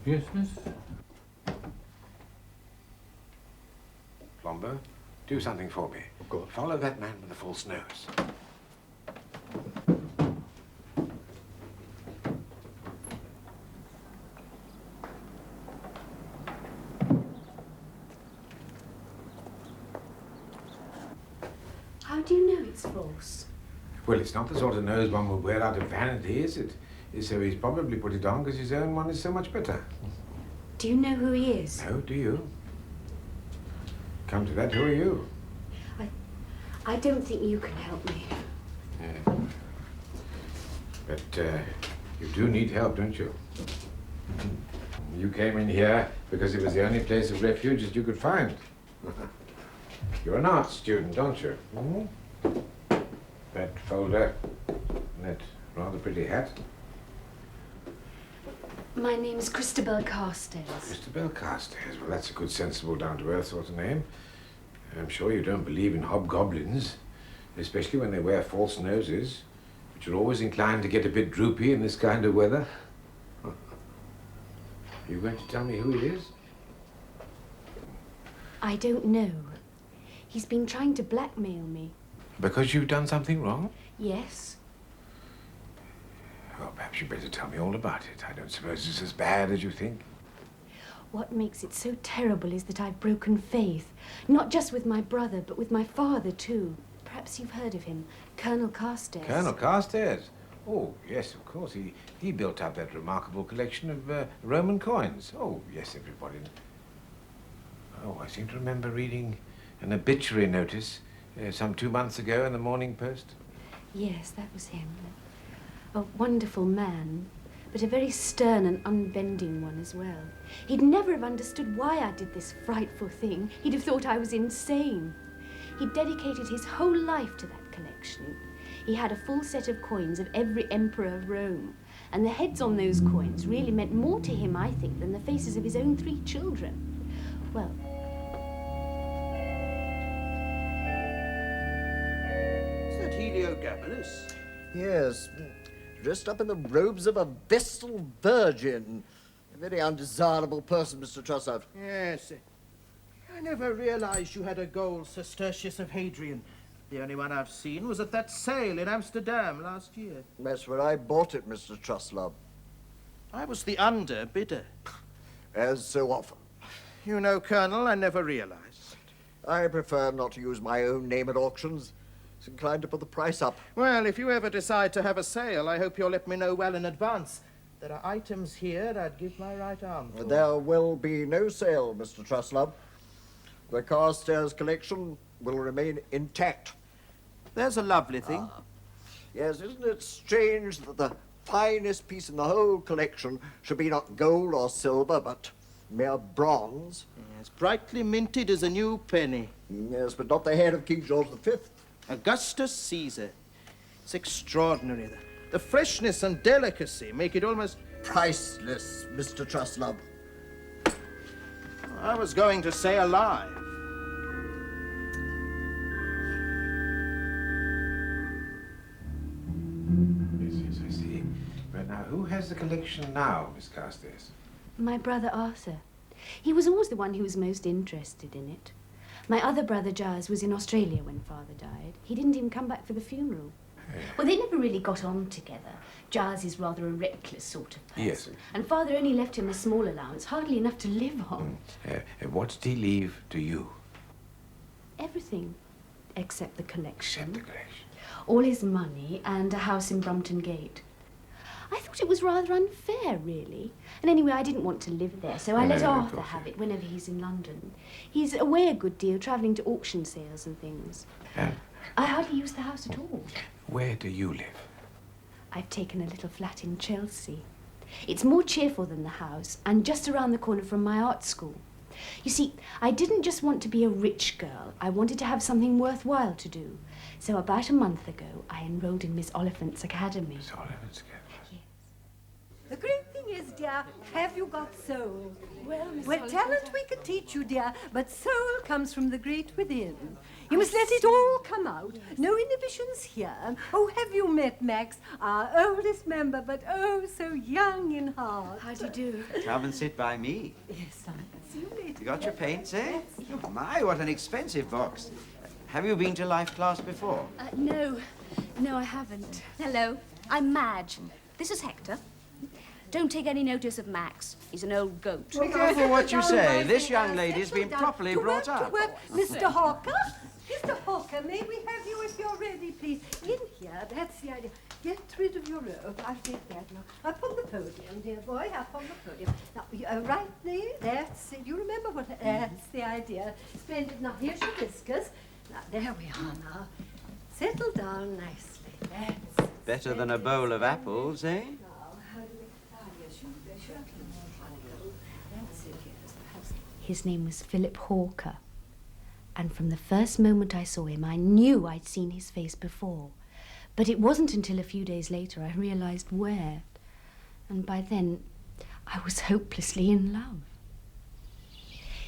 Yes, miss? Plomber, do something for me. Of course. Follow that man with the false nose. How do you know it's false? Well, it's not the sort of nose one would wear out of vanity, is it? So he's probably put it on because his own one is so much better. Do you know who he is? No, do you? Come to that, who are you? I don't think you can help me. Yeah. But you do need help, don't you? You came in here because it was the only place of refuge that you could find. You're an art student, aren't you? Mm-hmm. That folder and that rather pretty hat. My name's Christabel Carstairs. Christabel Carstairs. Well, that's a good, sensible, down-to-earth sort of name. I'm sure you don't believe in hobgoblins, especially when they wear false noses, which are always inclined to get a bit droopy in this kind of weather. Are you going to tell me who it is? I don't know. He's been trying to blackmail me. Because you've done something wrong? Yes. Well, perhaps you'd better tell me all about it. I don't suppose it's as bad as you think. What makes it so terrible is that I've broken faith. Not just with my brother, but with my father, too. Perhaps you've heard of him, Colonel Carstairs. Colonel Carstairs? Oh, yes, of course. He built up that remarkable collection of Roman coins. Oh, yes, everybody. Oh, I seem to remember reading an obituary notice some 2 months ago in the Morning Post. Yes, that was him. A wonderful man, but a very stern and unbending one as well. He'd never have understood why I did this frightful thing. He'd have thought I was insane. He dedicated his whole life to that collection. He had a full set of coins of every emperor of Rome, and the heads on those coins really meant more to him, I think, than the faces of his own 3 children. Well... Is that Heliogabalus? Yes, dressed up in the robes of a Vestal Virgin. A very undesirable person, Mr. Trussard. Yes. I never realized you had a gold Sestertius of Hadrian. The only one I've seen was at that sale in Amsterdam last year. That's where I bought it, Mr. Truslove. I was the underbidder. As so often. You know, Colonel, I never realized. I prefer not to use my own name at auctions. It's inclined to put the price up. Well, if you ever decide to have a sale, I hope you'll let me know well in advance. There are items here I'd give my right arm for. There will be no sale, Mr. Truslove. The Carstairs collection will remain intact. There's a lovely thing. Yes, isn't it strange that the finest piece in the whole collection should be not gold or silver, but mere bronze? Yes, brightly minted as a new penny. Yes, but not the head of King George V. Augustus Caesar. It's extraordinary. The freshness and delicacy make it almost... Priceless, Mr. Truslove. I was going to say alive. Yes, I see. But now, who has the collection now, Miss Carstairs? My brother Arthur. He was always the one who was most interested in it. My other brother, Giles, was in Australia when Father died. He didn't even come back for the funeral. Well, they never really got on together. Giles is rather a reckless sort of person. Yes. And Father only left him a small allowance, hardly enough to live on. What did he leave to you? Everything, except the collection. Except the collection. All his money and a house in Brompton Gate. I thought it was rather unfair, really. And anyway, I didn't want to live there, so I let Arthur have it whenever he's in London. He's away a good deal, travelling to auction sales and things. I hardly use the house at all. Where do you live? I've taken a little flat in Chelsea. It's more cheerful than the house, and just around the corner from my art school. You see, I didn't just want to be a rich girl. I wanted to have something worthwhile to do. So about a month ago, I enrolled in Miss Oliphant's Academy. Miss Oliphant's Academy? Yes. The great thing is, dear, have you got soul? Well, Miss Well, Oliphant, talent we can teach you, dear, but soul comes from the great within. You must let it all come out. No inhibitions here. Oh, have you met Max, our oldest member, but oh, so young in heart? How do you do? Come and sit by me. Yes, I'll see you later. You got your paints, eh? My, what an expensive box. Have you been to life class before? No, I haven't. Hello, I'm Madge. This is Hector. Don't take any notice of Max. He's an old goat. Be careful what you say. This young lady's been properly brought To up. work, Mr. Hawker. Mr. Hawker, may we have you if you're ready, please? In here, that's the idea. Get rid of your robe. I did that now. Up on the podium, dear boy, up on the podium. Now, right there, that's it. You remember what, that's the idea. Splendid. Now, here's your whiskers. Now, there we are now. Settle down nicely. That's Better than a bowl of apples, eh? now. How do we, yes, you sure can. That's it, yes, perhaps. His name was Philip Hawker. And from the first moment I saw him, I knew I'd seen his face before. But it wasn't until a few days later I realized where. And by then, I was hopelessly in love.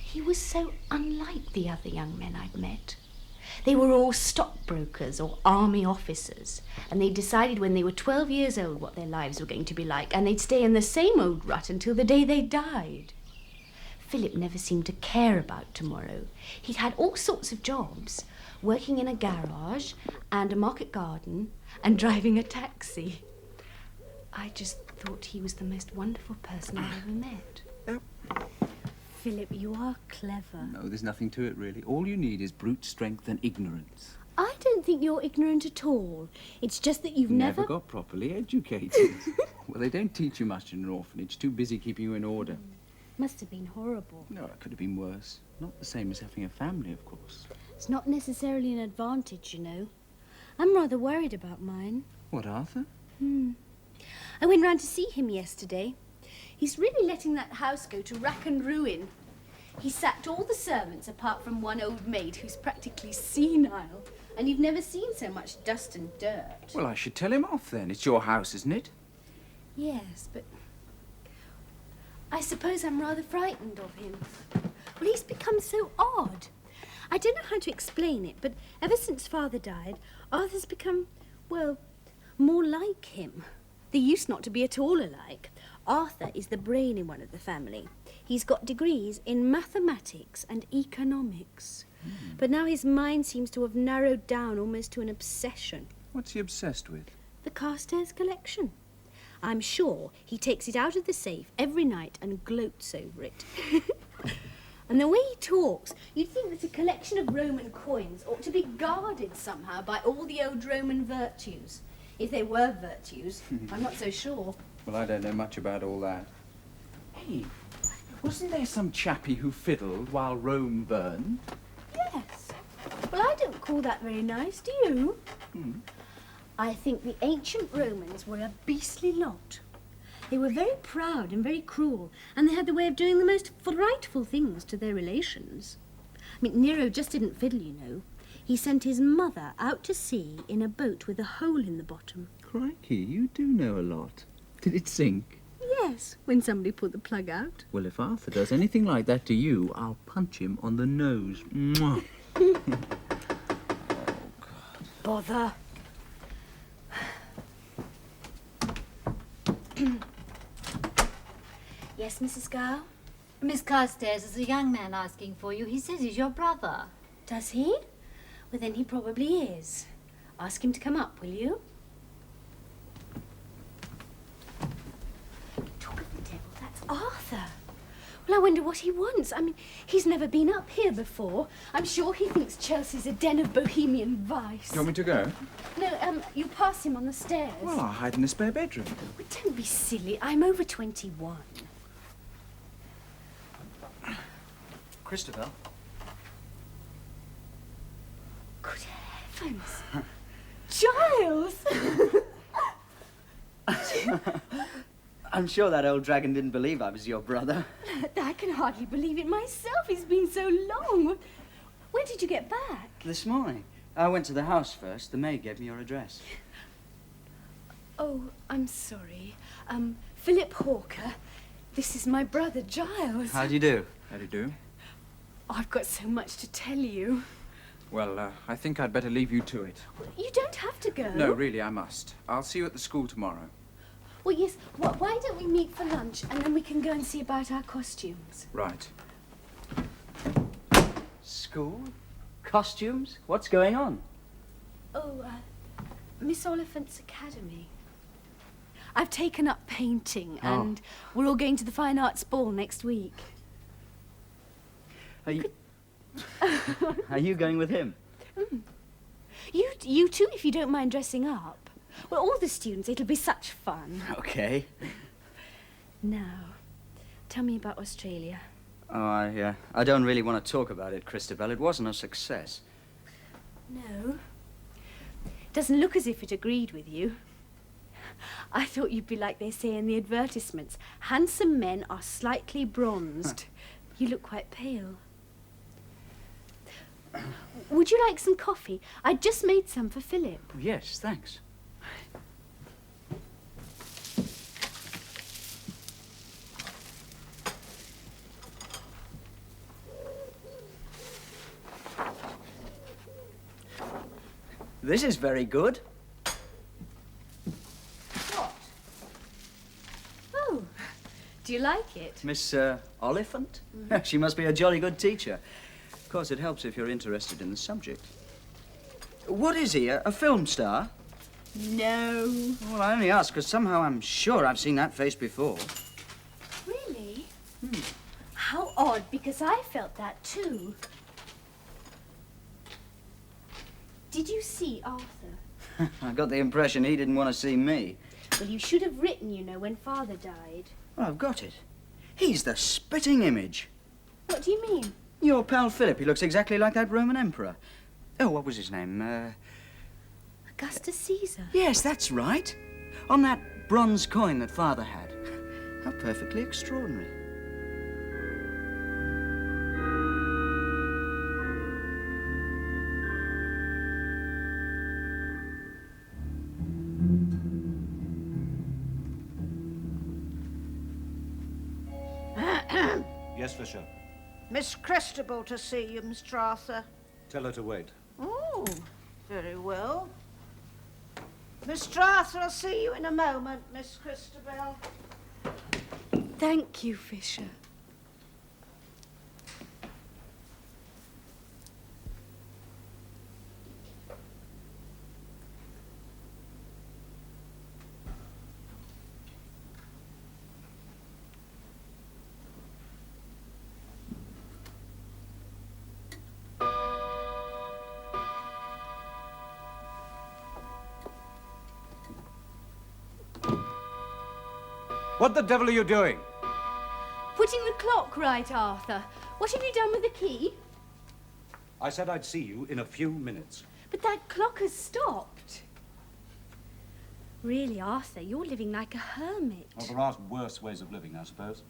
He was so unlike the other young men I'd met. They were all stockbrokers or army officers, and they decided when they were 12 years old what their lives were going to be like, and they'd stay in the same old rut until the day they died. Philip never seemed to care about tomorrow. He'd had all sorts of jobs, working in a garage and a market garden and driving a taxi. I just thought he was the most wonderful person I'd ever met. Philip, you are clever. No, there's nothing to it, really. All you need is brute strength and ignorance. I don't think you're ignorant at all. It's just that you've never... got properly educated. Well, they don't teach you much in an orphanage. Too busy keeping you in order. Must have been horrible. No, it could have been worse. Not the same as having a family, of course. It's not necessarily an advantage, you know. I'm rather worried about mine. What, Arthur? I went round to see him yesterday. He's really letting that house go to rack and ruin. He sacked all the servants apart from one old maid who's practically senile. And you've never seen so much dust and dirt. Well, I should tell him off then. It's your house, isn't it? Yes, but I suppose I'm rather frightened of him. Well, he's become so odd. I don't know how to explain it, but ever since Father died, Arthur's become, well, more like him. They used not to be at all alike. Arthur is the brainy one of the family. He's got degrees in mathematics and economics. But now his mind seems to have narrowed down almost to an obsession. What's he obsessed with? The Carstairs collection. I'm sure he takes it out of the safe every night and gloats over it. And the way he talks, you'd think that a collection of Roman coins ought to be guarded somehow by all the old Roman virtues. If they were virtues, I'm not so sure. Well, I don't know much about all that. Hey, wasn't there some chappie who fiddled while Rome burned? Yes. Well, I don't call that very nice, do you? I think the ancient Romans were a beastly lot. They were very proud and very cruel, and they had the way of doing the most frightful things to their relations. I mean, Nero just didn't fiddle, you know. He sent his mother out to sea in a boat with a hole in the bottom. Crikey, you do know a lot. Did it sink? Yes, when somebody pulled the plug out. Well, if Arthur does anything like that to you, I'll punch him on the nose. Mwah. Bother. Yes, Mrs. Gow? Miss Carstairs, there's a young man asking for you. He says he's your brother. Does he? Well, then he probably is. Ask him to come up, will you? Talk of the devil, that's Arthur. Well, I wonder what he wants. I mean, he's never been up here before. I'm sure he thinks Chelsea's a den of bohemian vice. Do you want me to go? No, you pass him on the stairs. Well, I'll hide in the spare bedroom. Well, don't be silly. I'm over 21. Christabel? Good heavens. Giles! I'm sure that old dragon didn't believe I was your brother. I can hardly believe it myself. It's been so long. When did you get back? This morning. I went to the house first. The maid gave me your address. Oh, I'm sorry. Philip Hawker. This is my brother, Giles. How do you do? How do you do? I've got so much to tell you. Well, I think I'd better leave you to it. You don't have to go. No, really, I must. I'll see you at the school tomorrow. Well, yes. Why don't we meet for lunch and then we can go and see about our costumes? Right. School? Costumes? What's going on? Oh, Miss Oliphant's Academy. I've taken up painting and we're all going to the Fine Arts Ball next week. Are you going with him? You too, if you don't mind dressing up. Well, all the students, it'll be such fun. Okay. Now, tell me about Australia. Oh, I don't really want to talk about it, Christabel. It wasn't a success. No. Doesn't look as if it agreed with you. I thought you'd be like they say in the advertisements. Handsome men are slightly bronzed. You look quite pale. Would you like some coffee? I just made some for Philip. Yes, thanks. This is very good. What? Oh, do you like it? Miss Oliphant? She must be a jolly good teacher. Of course, it helps if you're interested in the subject. What is he, a film star? No. Well, I only ask because somehow I'm sure I've seen that face before. Really? How odd, because I felt that too. Did you see Arthur? I got the impression he didn't want to see me. Well, you should have written, you know, when Father died. Well, I've got it. He's the spitting image. What do you mean? Your pal Philip, he looks exactly like that Roman emperor. Oh, what was his name? Augustus Caesar. Yes, that's right. On that bronze coin that Father had. How perfectly extraordinary. Yes, Fisher. Miss Christabel to see you, Mr. Arthur. Tell her to wait. Oh, very well. Mr. Arthur, I'll see you in a moment, Miss Christabel. Thank you, Fisher. What the devil are you doing? Putting the clock right, Arthur. What have you done with the key? I said I'd see you in a few minutes. But that clock has stopped. Really, Arthur, you're living like a hermit. Well, there are worse ways of living, I suppose.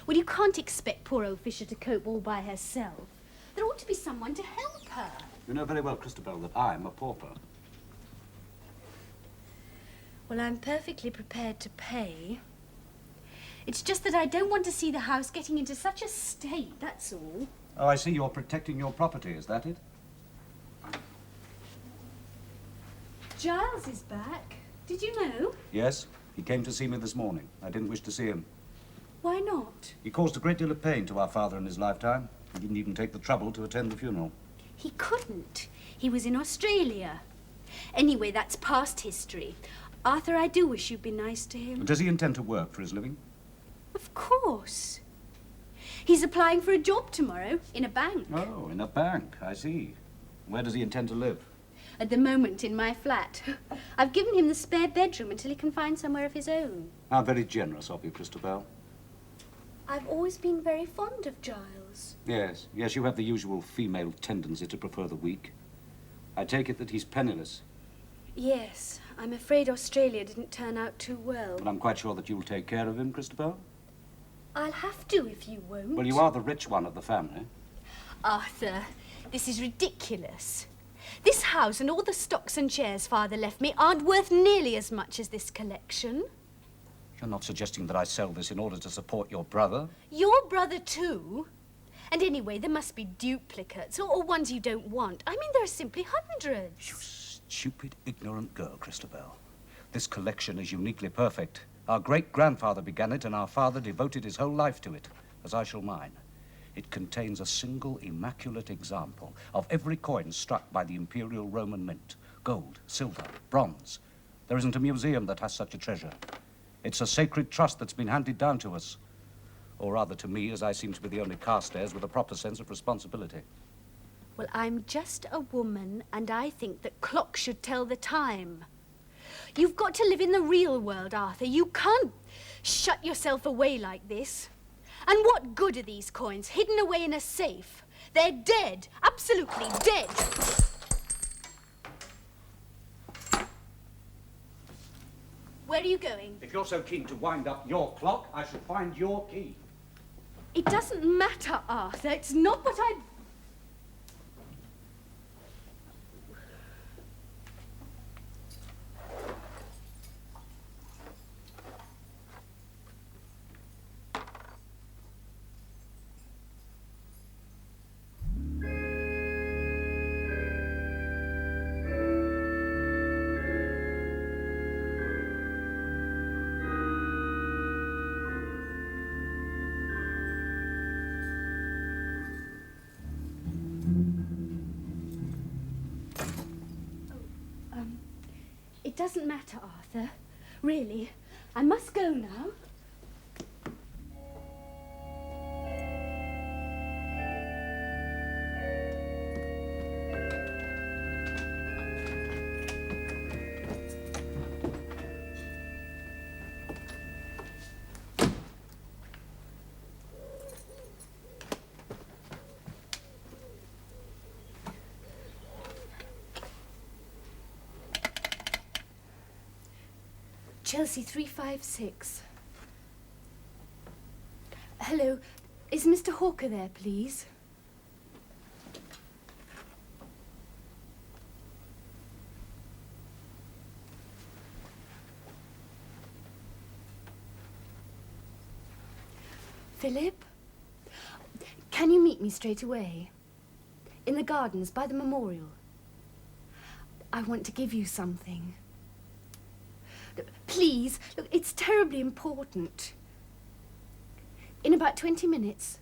Well, you can't expect poor old Fisher to cope all by herself. There ought to be someone to help her. You know very well, Christabel, that I'm a pauper. Well, I'm perfectly prepared to pay. It's just that I don't want to see the house getting into such a state, that's all. Oh, I see you're protecting your property, is that it? Giles is back. Did you know? Yes, he came to see me this morning. I didn't wish to see him. Why not? He caused a great deal of pain to our father in his lifetime. He didn't even take the trouble to attend the funeral. He couldn't. He was in Australia. Anyway, that's past history. Arthur, I do wish you'd be nice to him. Does he intend to work for his living? Of course. He's applying for a job tomorrow in a bank. Oh, in a bank, I see. Where does he intend to live? At the moment, in my flat. I've given him the spare bedroom until he can find somewhere of his own. How very generous of you, Christabel. I've always been very fond of Giles. Yes, you have the usual female tendency to prefer the weak. I take it that he's penniless. Yes, I'm afraid Australia didn't turn out too well. But I'm quite sure that you'll take care of him, Christabel. I'll have to if you won't. Well, you are the rich one of the family. Arthur, this is ridiculous. This house and all the stocks and shares Father left me aren't worth nearly as much as this collection. You're not suggesting that I sell this in order to support your brother? Your brother too? And anyway, there must be duplicates or ones you don't want. I mean, there are simply hundreds. You stupid, ignorant girl, Christabel. This collection is uniquely perfect. Our great-grandfather began it, and our father devoted his whole life to it, as I shall mine. It contains a single immaculate example of every coin struck by the Imperial Roman Mint. Gold, silver, bronze. There isn't a museum that has such a treasure. It's a sacred trust that's been handed down to us. Or rather to me, as I seem to be the only Carstairs with a proper sense of responsibility. Well, I'm just a woman, and I think that clocks should tell the time. You've got to live in the real world, Arthur. You can't shut yourself away like this. And what good are these coins hidden away in a safe? They're dead, absolutely dead. Where are you going? If you're so keen to wind up your clock, I shall find your key. It doesn't matter, Arthur. It's not what I... It doesn't matter, Arthur. Really. I must go now. Chelsea 356. Hello, is Mr. Hawker there, please? Philip? Can you meet me straight away? In the gardens, by the memorial. I want to give you something. Please, look, it's terribly important. In about 20 minutes.